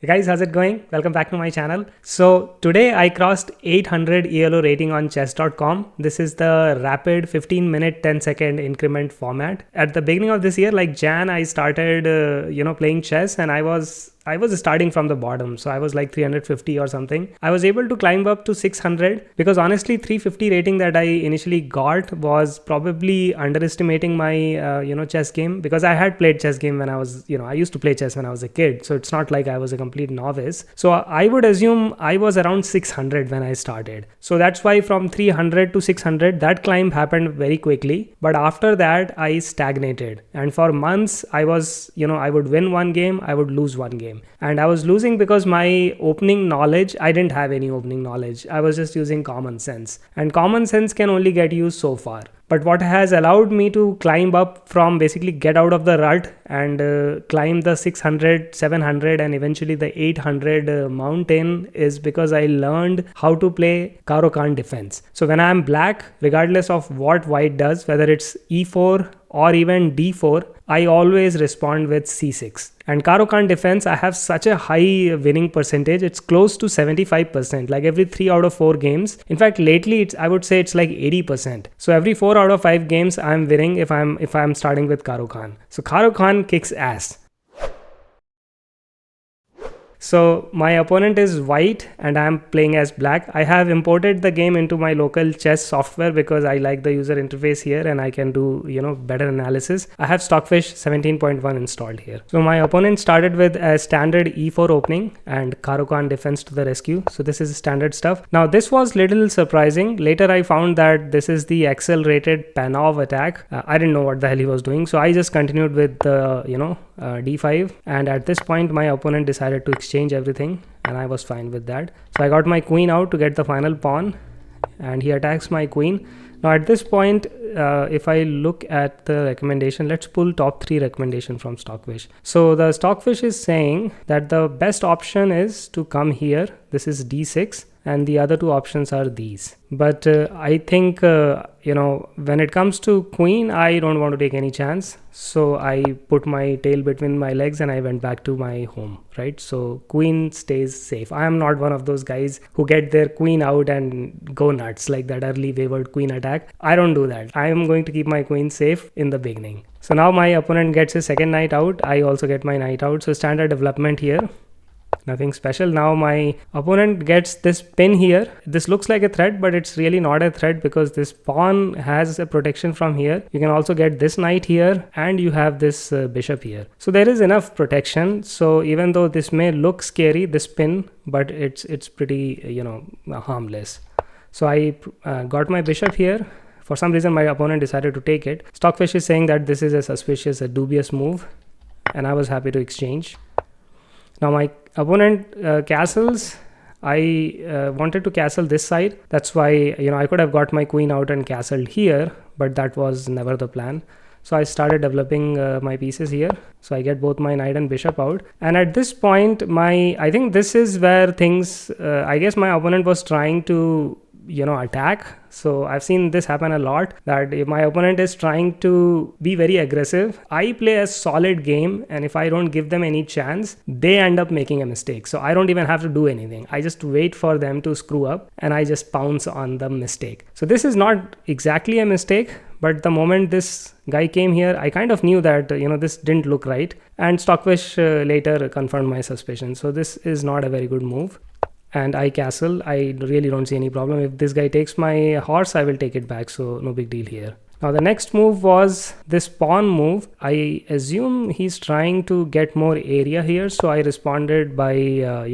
Hey guys, how's it going? Welcome back to my channel. So today I crossed 800 ELO rating on chess.com. This is the rapid 15-minute 10-second increment format. At the beginning of this year, like Jan, I started playing chess, and I was starting from the bottom, so I was like 350 or something. I was able to climb up to 600 because honestly 350 rating that I initially got was probably underestimating my chess game, because I had played chess game when I was I used to play chess when I was a kid, so it's not like I was a complete novice. So I would assume I was around 600 when I started. So that's why from 300 to 600 that climb happened very quickly, but after that I stagnated, and for months I was I would win one game, I would lose one game. And I was losing because my opening knowledge, I didn't have any opening knowledge. I was just using common sense, and common sense can only get you so far. But what has allowed me to climb up from, basically get out of the rut and climb the 600, 700 and eventually the 800 mountain, is because I learned how to play Karo-Kann Defense. So when I am black, regardless of what white does, whether it's e4 or even d4, I always respond with c6. And Karo-Kann Defense, I have such a high winning percentage. It's close to 75%, like every 3 out of 4 games. In fact, lately I would say it's like 80%. So every 4 out of 5 games I'm winning if I'm starting with Karo-Kann. So Karo-Kann kicks ass. So my opponent is white and I am playing as black. I have imported the game into my local chess software because I like the user interface here and I can do better analysis. I have Stockfish 17.1 installed here. So my opponent started with a standard e4 opening and Karo-Kann Defense to the rescue. So this is standard stuff. Now this was little surprising. Later I found that this is the accelerated Panov attack. I didn't know what the hell he was doing, so I just continued with the d5, and at this point my opponent decided to exchange everything and I was fine with that. So I got my queen out to get the final pawn and he attacks my queen. Now at this point, if I look at the recommendation, let's pull top 3 recommendation from Stockfish. So the Stockfish is saying that the best option is to come here. This is d6 and the other 2 options are these. But I think when it comes to queen, I don't want to take any chance. So I put my tail between my legs and I went back to my home, right? So queen stays safe. I am not one of those guys who get their queen out and go nuts like that early wayward queen attack. I don't do that. I am going to keep my queen safe in the beginning. So now my opponent gets his second knight out. I also get my knight out. So standard development here. Nothing special. Now my opponent gets this pin here. This looks like a threat, but it's really not a threat because this pawn has a protection from here. You can also get this knight here and you have this bishop here. So there is enough protection. So even though this may look scary, this pin, but it's pretty harmless. So I got my bishop here. For some reason my opponent decided to take it. Stockfish is saying that this is a suspicious, a dubious move, and I was happy to exchange. Now my opponent castles. I wanted to castle this side. That's why I could have got my queen out and castled here, but that was never the plan. So I started developing my pieces here. So I get both my knight and bishop out. And at this point, I think this is where things, I guess my opponent was trying to attack. So I've seen this happen a lot, that if my opponent is trying to be very aggressive, I play a solid game, and if I don't give them any chance, they end up making a mistake. So I don't even have to do anything. I just wait for them to screw up and I just pounce on the mistake. So this is not exactly a mistake, but the moment this guy came here, I kind of knew that this didn't look right, and Stockfish later confirmed my suspicion. So this is not a very good move. And I castle. I really don't see any problem. If this guy takes my horse, I will take it back, so no big deal here. Now the next move was this pawn move. I assume he's trying to get more area here, so I responded by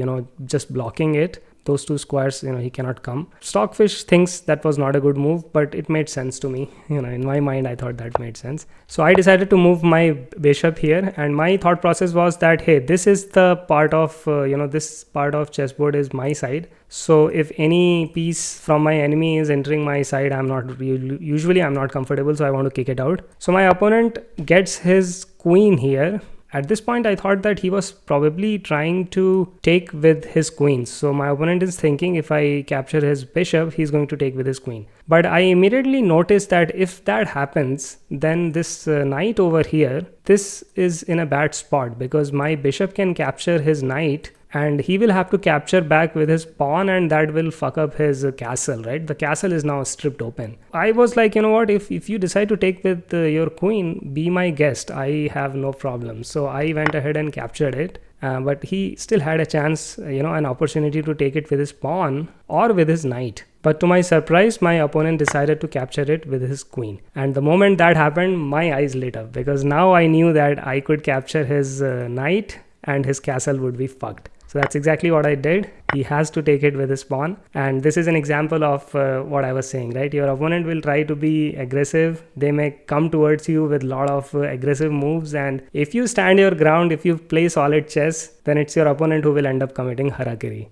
just blocking it. Those 2 squares, he cannot come. Stockfish thinks that was not a good move, but it made sense to me. In my mind, I thought that made sense. So I decided to move my bishop here, and my thought process was that, hey, this is the part of, this part of chessboard is my side. So if any piece from my enemy is entering my side, usually I'm not comfortable, so I want to kick it out. So my opponent gets his queen here. At this point, I thought that he was probably trying to take with his queens. So my opponent is thinking if I capture his bishop, he's going to take with his queen. But I immediately noticed that if that happens, then this knight over here, this is in a bad spot because my bishop can capture his knight and he will have to capture back with his pawn, and that will fuck up his castle, right? The castle is now stripped open. I was like, you know what, if you decide to take with your queen, be my guest, I have no problem. So I went ahead and captured it. But he still had a chance, an opportunity to take it with his pawn or with his knight. But to my surprise, my opponent decided to capture it with his queen. And the moment that happened, my eyes lit up, because now I knew that I could capture his knight and his castle would be fucked. So that's exactly what I did. He has to take it with his pawn. And this is an example of what I was saying, right? Your opponent will try to be aggressive. They may come towards you with a lot of aggressive moves. And if you stand your ground, if you play solid chess, then it's your opponent who will end up committing harakiri.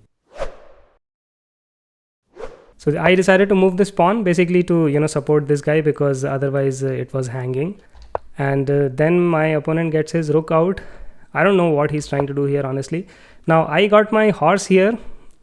So I decided to move this pawn basically to, support this guy, because otherwise it was hanging. And then my opponent gets his rook out. I don't know what he's trying to do here, honestly. Now I got my horse here,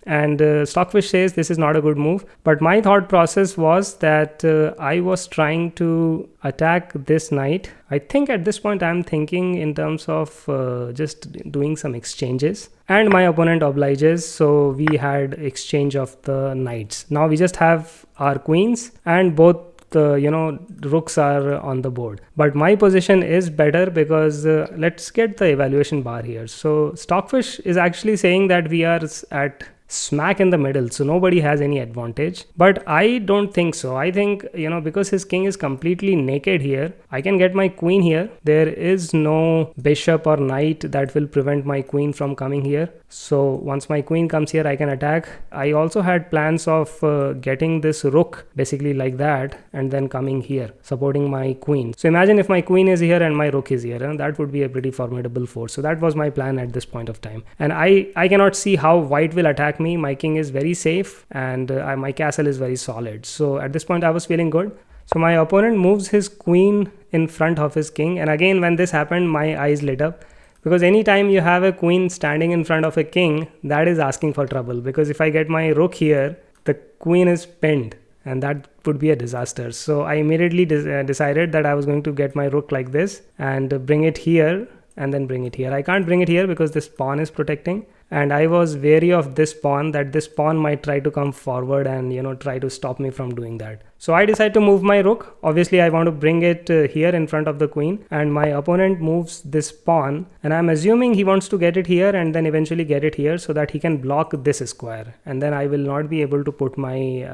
and Stockfish says this is not a good move. But my thought process was that I was trying to attack this knight. I think at this point I'm thinking in terms of just doing some exchanges. And my opponent obliges, so we had exchange of the knights. Now we just have our queens, and both the rooks are on the board. But my position is better, because let's get the evaluation bar here. So Stockfish is actually saying that we are at smack in the middle, so nobody has any advantage. But I don't think so. I think, because his king is completely naked here, I can get my queen here. There is no bishop or knight that will prevent my queen from coming here. So once my queen comes here, I can attack. I also had plans of getting this rook basically like that, and then coming here supporting my queen. So imagine if my queen is here and my rook is here, and that would be a pretty formidable force. So that was my plan at this point of time. And I cannot see how white will attack me. My king is very safe, and my castle is very solid. So at this point I was feeling good. So my opponent moves his queen in front of his king, and again when this happened, my eyes lit up. Because anytime you have a queen standing in front of a king, that is asking for trouble. Because if I get my rook here, the queen is pinned, and that would be a disaster. So I immediately decided that I was going to get my rook like this and bring it here, and then bring it here. I can't bring it here because this pawn is protecting. And I was wary of this pawn, that this pawn might try to come forward and try to stop me from doing that. So I decide to move my rook. Obviously I want to bring it here in front of the queen, and my opponent moves this pawn, and I'm assuming he wants to get it here and then eventually get it here so that he can block this square, and then I will not be able to put my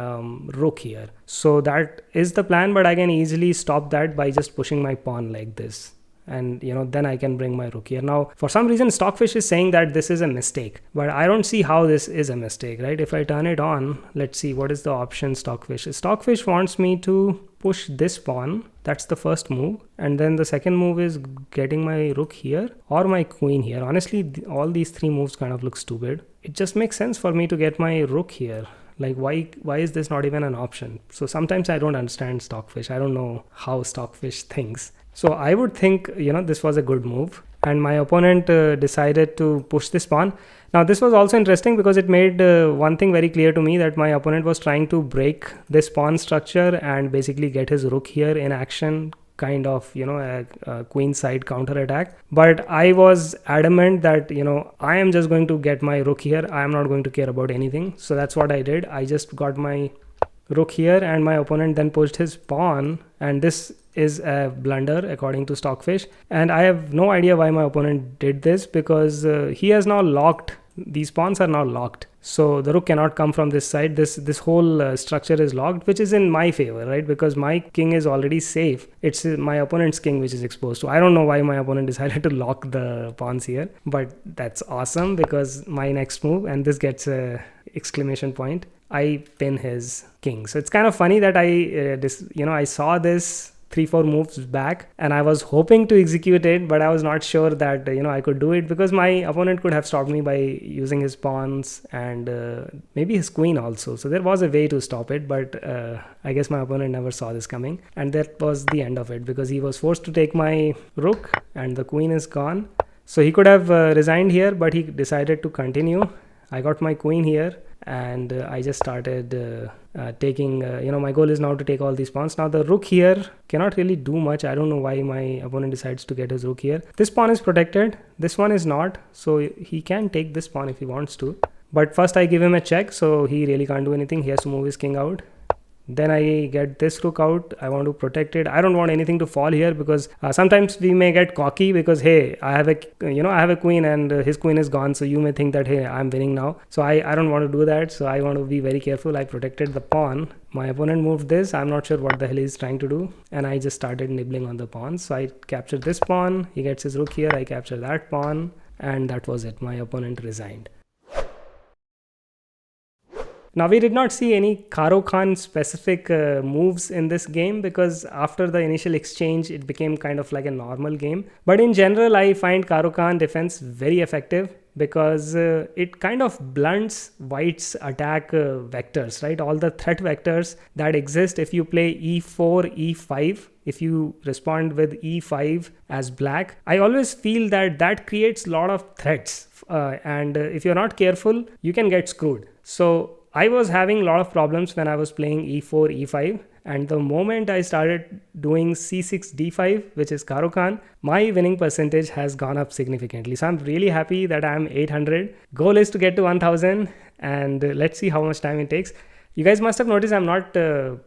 rook here. So that is the plan, but I can easily stop that by just pushing my pawn like this. And then I can bring my rook here. Now for some reason Stockfish is saying that this is a mistake, but I don't see how this is a mistake, right? If I turn it on, let's see what is the option. Stockfish wants me to push this pawn. That's the first move, and then the second move is getting my rook here or my queen here. Honestly, all these three moves kind of look stupid. It just makes sense for me to get my rook here. Like why is this not even an option? So sometimes I don't understand Stockfish. I don't know how Stockfish thinks. So I would think, this was a good move, and my opponent decided to push this pawn. Now this was also interesting because it made one thing very clear to me, that my opponent was trying to break this pawn structure and basically get his rook here in action, kind of, a queen side counter attack. But I was adamant that, I am just going to get my rook here. I am not going to care about anything. So that's what I did. I just got my rook here, and my opponent then pushed his pawn, and this is a blunder according to Stockfish. And I have no idea why my opponent did this, because he has now locked, these pawns are now locked, so the rook cannot come from this side. This whole structure is locked, which is in my favor, right? Because my king is already safe. It's my opponent's king which is exposed. So I don't know why my opponent decided to lock the pawns here, but that's awesome, because my next move, and this gets a exclamation point, I pin his king. So it's kind of funny that I saw this 3-4 moves back, and I was hoping to execute it, but I was not sure that I could do it, because my opponent could have stopped me by using his pawns and maybe his queen also. So there was a way to stop it, but I guess my opponent never saw this coming, and that was the end of it, because he was forced to take my rook and the queen is gone. So he could have resigned here, but he decided to continue. I got my queen here, and I just started taking, my goal is now to take all these pawns. Now the rook here cannot really do much. I don't know why my opponent decides to get his rook here. This pawn is protected, this one is not, so he can take this pawn if he wants to. But first I give him a check, so he really can't do anything. He has to move his king out. Then I get this rook out. I want to protect it. I don't want anything to fall here, because sometimes we may get cocky because, hey, I have a queen and his queen is gone. So you may think that, hey, I'm winning now. So I don't want to do that. So I want to be very careful. I protected the pawn. My opponent moved this. I'm not sure what the hell he's trying to do. And I just started nibbling on the pawns. So I captured this pawn. He gets his rook here. I capture that pawn. And that was it. My opponent resigned. Now we did not see any Karo-Kann specific moves in this game, because after the initial exchange it became kind of like a normal game. But in general I find Karo-Kann defense very effective, because it kind of blunts white's attack vectors, right? All the threat vectors that exist if you play e4, e5. If you respond with e5 as black, I always feel that creates a lot of threats, and if you're not careful you can get screwed. So I was having a lot of problems when I was playing e4, e5, and the moment I started doing c6, d5, which is Karo-Kann, my winning percentage has gone up significantly. So I'm really happy that I'm 800. Goal is to get to 1000, and let's see how much time it takes. You guys must have noticed I'm not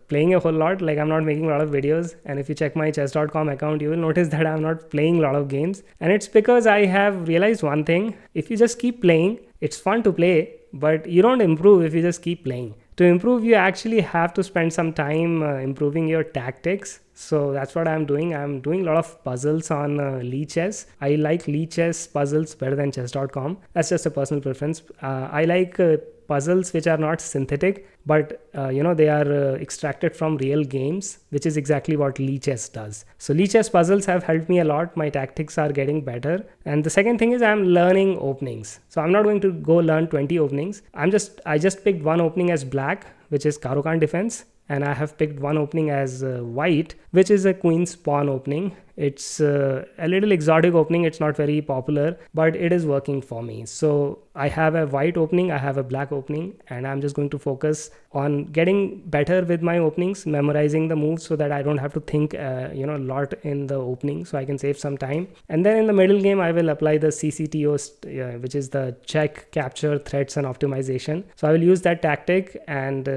playing a whole lot, like I'm not making a lot of videos. And if you check my chess.com account, you will notice that I'm not playing a lot of games. And it's because I have realized one thing: if you just keep playing, it's fun to play, but you don't improve if you just keep playing. To improve, you actually have to spend some time improving your tactics. So that's what I'm doing. I'm doing a lot of puzzles on Lichess. I like Lichess puzzles better than chess.com. That's just a personal preference. I like puzzles which are not synthetic, but they are extracted from real games, which is exactly what Lichess does. So Lichess puzzles have helped me a lot. My tactics are getting better. And the second thing is I'm learning openings. So I'm not going to go learn 20 openings. I just picked one opening as black, which is Karo-Kann defense. And I have picked one opening as white, which is a queen's pawn opening. It's a little exotic opening. It's not very popular, but it is working for me. So I have a white opening, I have a black opening, and I'm just going to focus on getting better with my openings, memorizing the moves so that I don't have to think a lot in the opening, so I can save some time. And then in the middle game, I will apply the CCTO, which is the check, capture, threats, and optimization. So I will use that tactic, and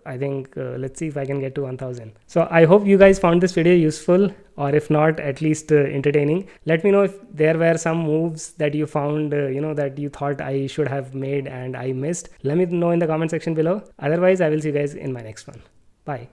I think let's see if I can get to 1000. So I hope you guys found this video useful, or if not, at least entertaining. Let me know if there were some moves that you found, that you thought I should have made and I missed. Let me know in the comment section below. Otherwise, I will see you guys in my next one. Bye.